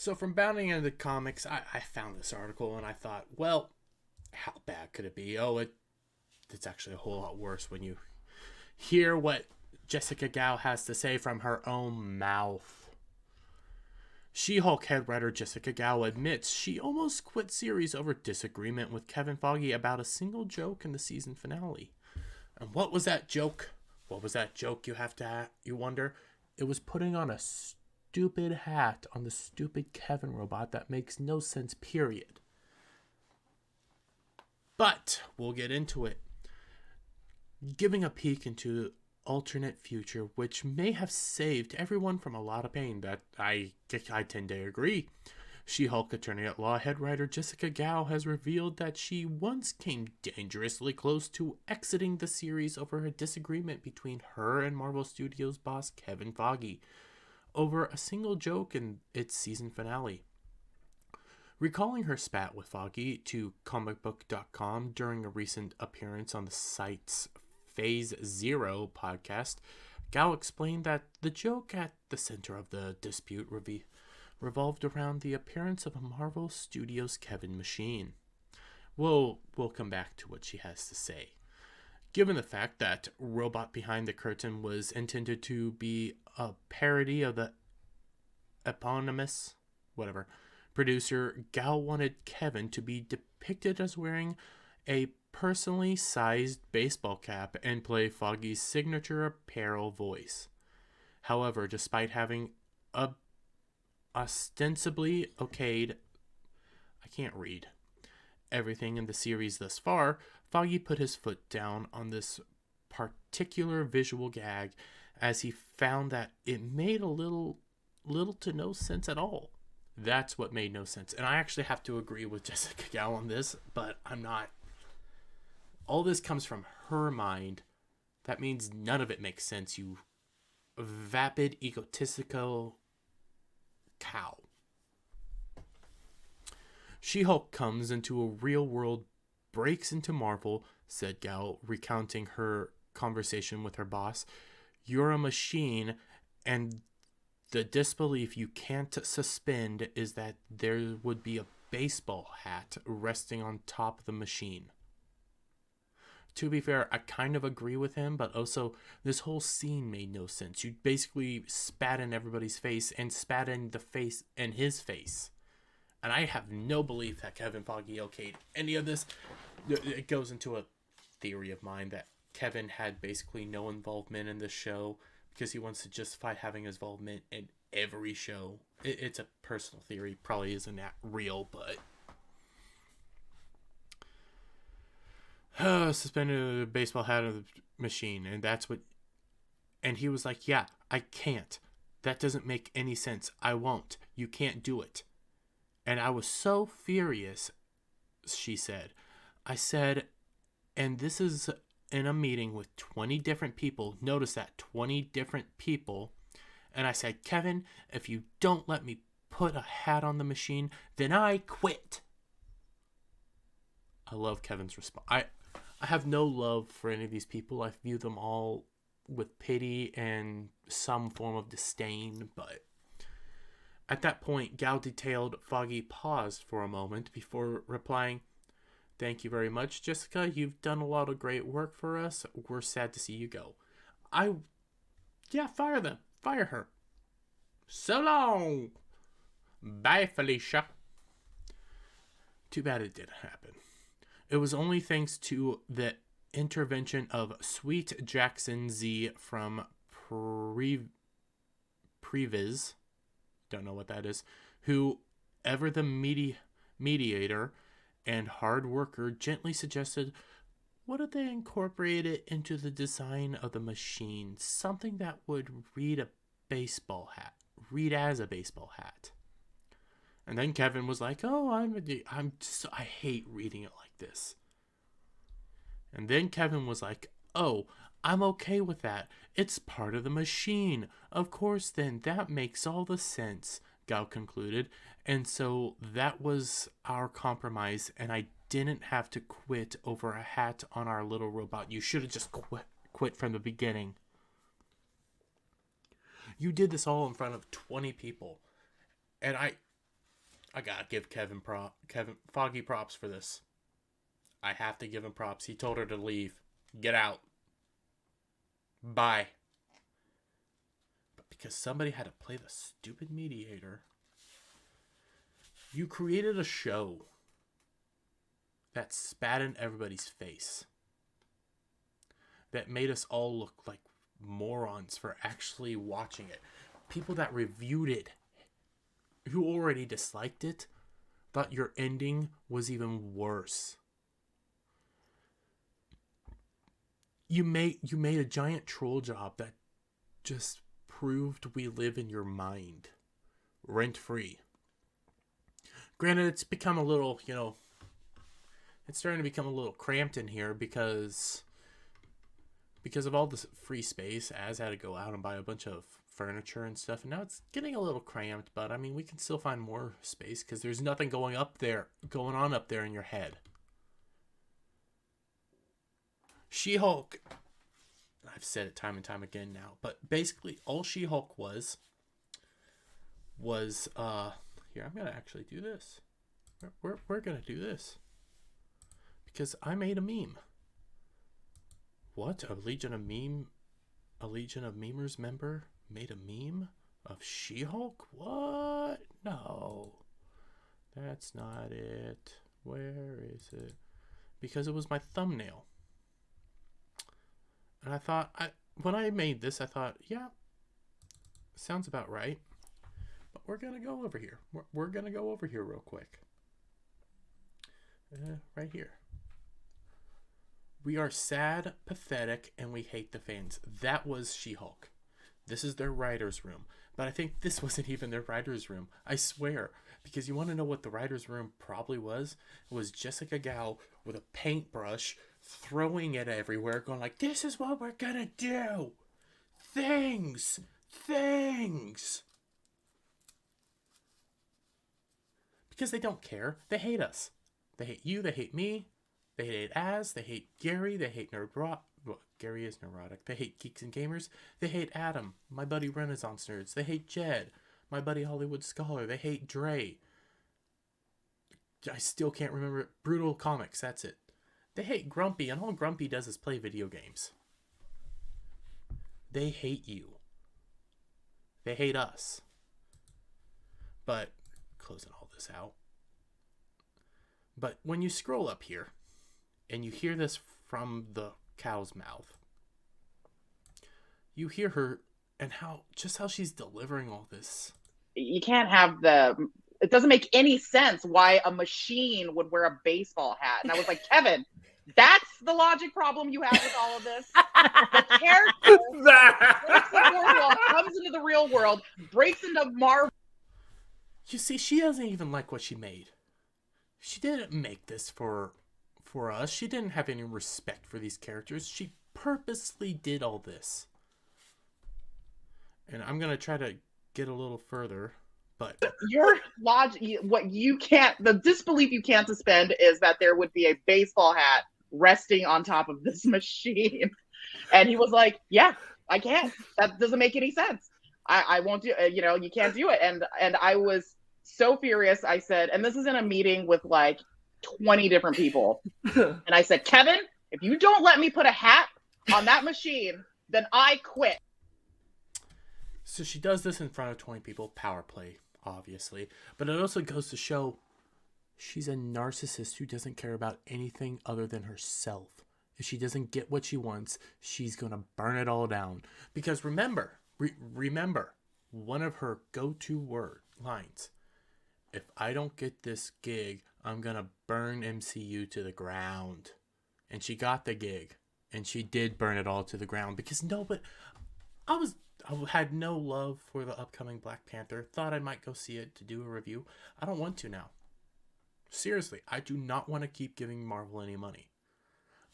So from bounding into the comics, I found this article and I thought, well, how bad could it be? It's actually a whole lot worse when you hear what Jessica Gao has to say from her own mouth. She-Hulk head writer Jessica Gao admits she almost quit series over disagreement with Kevin Feige about a single joke in the season finale. And what was that joke? What was that joke, you wonder? It was putting on a stupid hat on the stupid Kevin robot that makes no sense, period. But we'll get into it. Giving a peek into alternate future, which may have saved everyone from a lot of pain. That I tend to agree. She-Hulk attorney-at-law head writer Jessica Gao has revealed that she once came dangerously close to exiting the series over a disagreement between her and Marvel Studios boss Kevin Feige over a single joke in its season finale. Recalling her spat with Feige to comicbook.com during a recent appearance on the site's Phase Zero podcast, Gao explained that the joke at the center of the dispute revolved around the appearance of a Marvel Studios Kevin machine. We'll come back to what she has to say. Given the fact that Robot Behind the Curtain was intended to be a parody of the eponymous, producer, Gao wanted Kevin to be depicted as wearing a personally sized baseball cap and play Feige's signature apparel voice. However, despite having a ostensibly okayed, everything in the series thus far, Feige put his foot down on this particular visual gag as he found that it made a little to no sense at all. That's what made no sense. And I actually have to agree with Jessica Gao on this, but I'm not. All this comes from her mind. That means none of it makes sense, you vapid, egotistical cow. She-Hulk comes into a real world, breaks into Marvel, said Gao, recounting her conversation with her boss. You're a machine, and the disbelief you can't suspend is that there would be a baseball hat resting on top of the machine. To be fair, I kind of agree with him, but also this whole scene made no sense. You basically spat in everybody's face and spat in his face. And I have no belief that Kevin Feige okayed any of this. It goes into a theory of mine that Kevin had basically no involvement in this show because he wants to justify having his involvement in every show. It's a personal theory. Probably isn't that real, but suspended a baseball hat of the machine, and he was like, yeah, I can't. That doesn't make any sense. I won't. You can't do it. And I was so furious, she said. I said, and this is in a meeting with 20 different people. Notice that, 20 different people. And I said, Kevin, if you don't let me put a hat on the machine, then I quit. I love Kevin's response. I have no love for any of these people. I view them all with pity and some form of disdain, but at that point, Gao detailed Feige paused for a moment before replying, thank you very much, Jessica. You've done a lot of great work for us. We're sad to see you go. Fire them. Fire her. So long. Bye, Felicia. Too bad it didn't happen. It was only thanks to the intervention of Sweet Jackson Z from Previs, don't know what that is, who, ever the mediator and hard worker, gently suggested, what if they incorporated into the design of the machine something that would read as a baseball hat? And then Kevin was like, oh, I hate reading it like this. And then Kevin was like, oh, I'm okay with that. It's part of the machine. Of course, then that makes all the sense, Gao concluded. And so that was our compromise, and I didn't have to quit over a hat on our little robot. You should have just quit from the beginning. You did this all in front of 20 people. And I gotta give Kevin Foggy props for this. I have to give him props. He told her to leave. Get out. Bye. But because somebody had to play the stupid mediator, you created a show that spat in everybody's face. That made us all look like morons for actually watching it. People that reviewed it, who already disliked it, thought your ending was even worse. You made a giant troll job that just proved we live in your mind, rent free. Granted, it's become a little, it's starting to become a little cramped in here because of all this free space. Az had to go out and buy a bunch of furniture and stuff, and now it's getting a little cramped, but I mean, we can still find more space because there's nothing going on up there in your head. She-Hulk, I've said it time and time again now, but basically all She-Hulk was here, I'm gonna actually do this. We're gonna do this because I made a meme. What? A Legion of Memers member made a meme of She-Hulk? What? No. That's not it. Where is it? Because it was my thumbnail. And I thought, when I made this, I thought, yeah, sounds about right. But we're going to go over here. We're going to go over here real quick. Right here. We are sad, pathetic, and we hate the fans. That was She-Hulk. This is their writer's room. But I think this wasn't even their writer's room. I swear. Because you want to know what the writer's room probably was? It was Jessica Gao with a paintbrush throwing it everywhere, going like, this is what we're gonna do. Things. Because they don't care. They hate us. They hate you. They hate me. They hate Az. They hate Gary. They hate Well, Gary is neurotic. They hate Geeks and Gamers. They hate Adam, my buddy Renaissance Nerds. They hate Jed, my buddy Hollywood Scholar. They hate Dre. I still can't remember it. Brutal Comics, that's it. They hate Grumpy, and all Grumpy does is play video games. They hate you. They hate us. But, closing all this out. But when you scroll up here, and you hear this from the cow's mouth, you hear her and how she's delivering all this. You can't have it doesn't make any sense why a machine would wear a baseball hat. And I was like, Kevin, that's the logic problem you have with all of this. The character breaks the fourth wall, comes into the real world, breaks into Marvel. You see, she doesn't even like what she made. She didn't make this for us. She didn't have any respect for these characters. She purposely did all this. And I'm going to try to get a little further, but your logic, the disbelief you can't suspend is that there would be a baseball hat resting on top of this machine. And he was like, yeah, I can't. That doesn't make any sense. I won't do it. You can't do it. And I was so furious. I said, and this is in a meeting with like 20 different people. And I said, Kevin, if you don't let me put a hat on that machine, then I quit. So she does this in front of 20 people. Power play, obviously. But it also goes to show she's a narcissist who doesn't care about anything other than herself. If she doesn't get what she wants, she's going to burn it all down. Because remember, one of her go-to lines, if I don't get this gig, I'm going to burn MCU to the ground. And she got the gig. And she did burn it all to the ground. Because I had no love for the upcoming Black Panther. Thought I might go see it to do a review. I don't want to now. Seriously, I do not want to keep giving Marvel any money.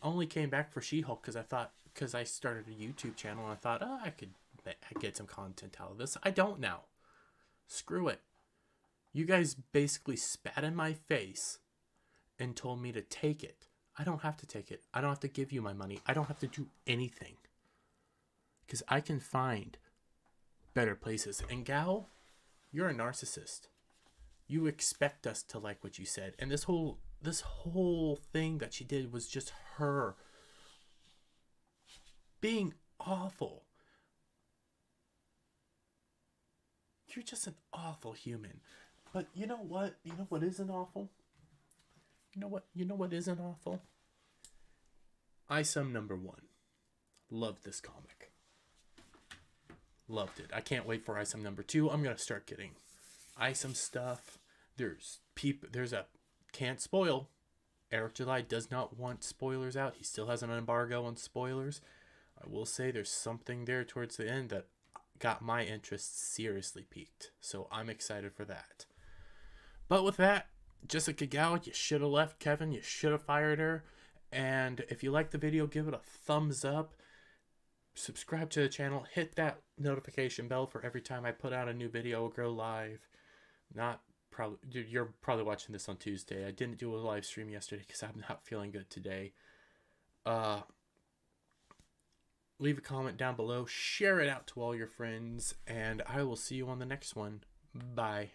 I only came back for She-Hulk because I started a YouTube channel and I thought, I could get some content out of this. I don't now. Screw it. You guys basically spat in my face and told me to take it. I don't have to take it. I don't have to give you my money. I don't have to do anything. Because I can find better places. And Gal, you're a narcissist. You expect us to like what you said. And this whole thing that she did was just her being awful. You're just an awful human. But you know what? You know what isn't awful? You know what? You know what isn't awful? ISOM #1. Loved this comic. Loved it. I can't wait for ISOM #2. I'm gonna start getting ISOM stuff. There's a can't spoil. Eric July does not want spoilers out. He still has an embargo on spoilers. I will say there's something there towards the end that got my interest seriously piqued. So I'm excited for that. But with that, Jessica Gao, you should have left Kevin. You should have fired her. And if you like the video, give it a thumbs up. Subscribe to the channel. Hit that notification bell for every time I put out a new video or go live. You're probably watching this on Tuesday. I didn't do a live stream yesterday because I'm not feeling good today. Leave a comment down below. Share it out to all your friends. And I will see you on the next one. Bye.